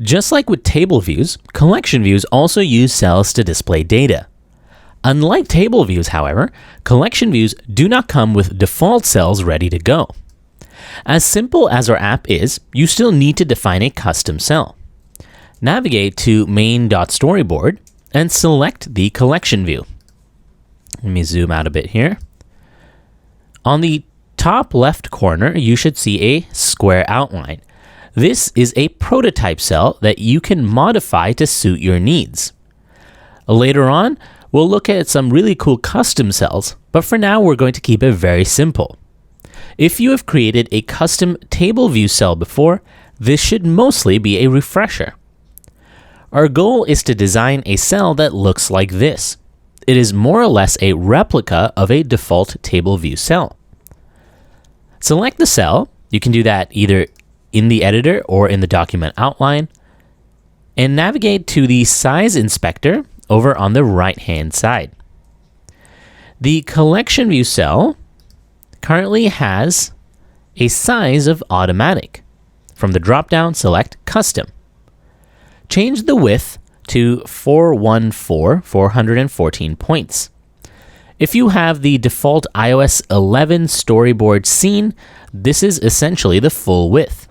Just like with table views, collection views also use cells to display data. Unlike table views, however, collection views do not come with default cells ready to go. As simple as our app is, you still need to define a custom cell. Navigate to main.storyboard and select the collection view. Let me zoom out a bit here. On the top left corner, you should see a square outline. This is a prototype cell that you can modify to suit your needs. Later on, we'll look at some really cool custom cells, but for now we're going to keep it very simple. If you have created a custom table view cell before, this should mostly be a refresher. Our goal is to design a cell that looks like this. It is more or less a replica of a default table view cell. Select the cell. You can do that either in the editor or in the document outline, and navigate to the size inspector over on the right-hand side. The collection view cell currently has a size of automatic. From the drop-down, select custom. Change the width to 414 points. If you have the default iOS 11 storyboard scene, this is essentially the full width.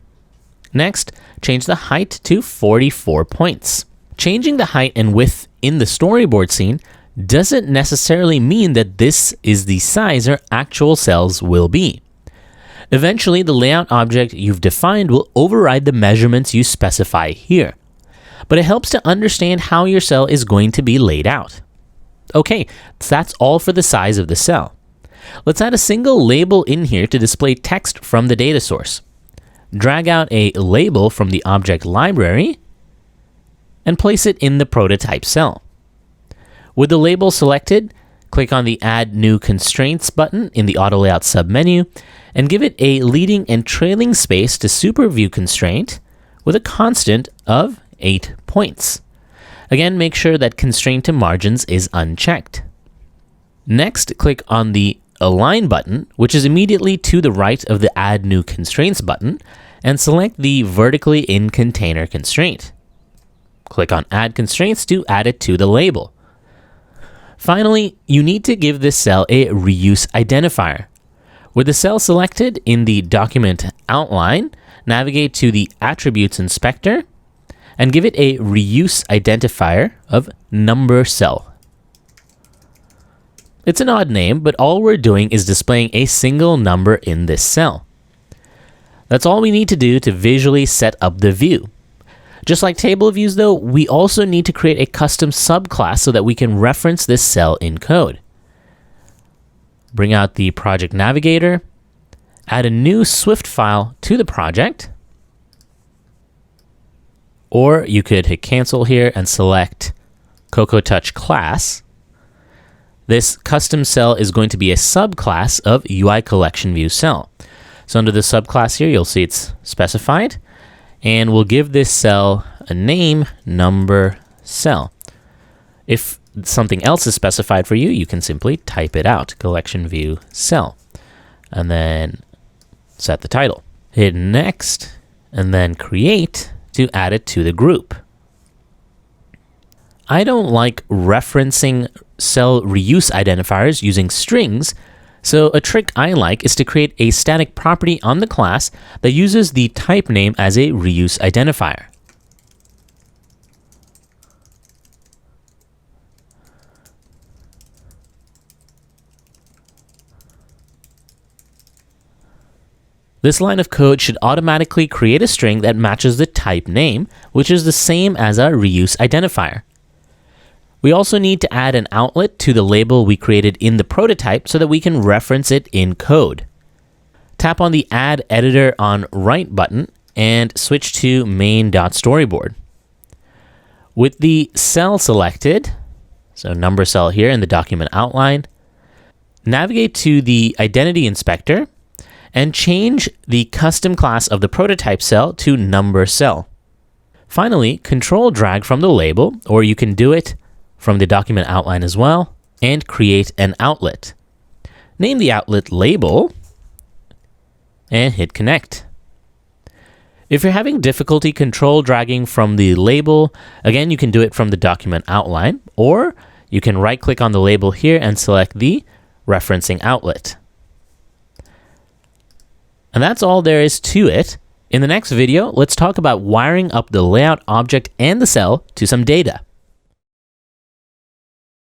Next, change the height to 44 points. Changing the height and width in the storyboard scene doesn't necessarily mean that this is the size our actual cells will be. Eventually, the layout object you've defined will override the measurements you specify here, but it helps to understand how your cell is going to be laid out. Okay, that's all for the size of the cell. Let's add a single label in here to display text from the data source. Drag out a label from the object library and place it in the prototype cell. With the label selected, click on the Add New Constraints button in the Auto Layout submenu and give it a leading and trailing space to SuperView constraint with a constant of 8 points. Again, make sure that constraint to margins is unchecked. Next, click on the Align button, which is immediately to the right of the Add New Constraints button, and select the Vertically in Container constraint. Click on Add Constraints to add it to the label. Finally, you need to give this cell a reuse identifier. With the cell selected in the document outline, navigate to the Attributes Inspector and give it a reuse identifier of number cell. It's an odd name, but all we're doing is displaying a single number in this cell. That's all we need to do to visually set up the view. Just like table views though, we also need to create a custom subclass so that we can reference this cell in code. Bring out the project navigator, add a new Swift file to the project, or you could hit cancel here and select Cocoa Touch class. This custom cell is going to be a subclass of UI collection view cell. So under the subclass here, you'll see it's specified, and we'll give this cell a name, number cell. If something else is specified for you, you can simply type it out, collection view cell, and then set the title. Hit next, and then create to add it to the group. I don't like referencing cell reuse identifiers using strings, so a trick I like is to create a static property on the class that uses the type name as a reuse identifier. This line of code should automatically create a string that matches the type name, which is the same as our reuse identifier. We also need to add an outlet to the label we created in the prototype so that we can reference it in code. Tap on the Add Editor on Right button and switch to main.storyboard. With the cell selected, so number cell here in the document outline, navigate to the Identity Inspector and change the custom class of the prototype cell to number cell. Finally, control drag from the label, or you can do it from the document outline as well, and create an outlet. Name the outlet label and hit connect. If you're having difficulty control dragging from the label, again, you can do it from the document outline, or you can right-click on the label here and select the referencing outlet. And that's all there is to it. In the next video, let's talk about wiring up the layout object and the cell to some data.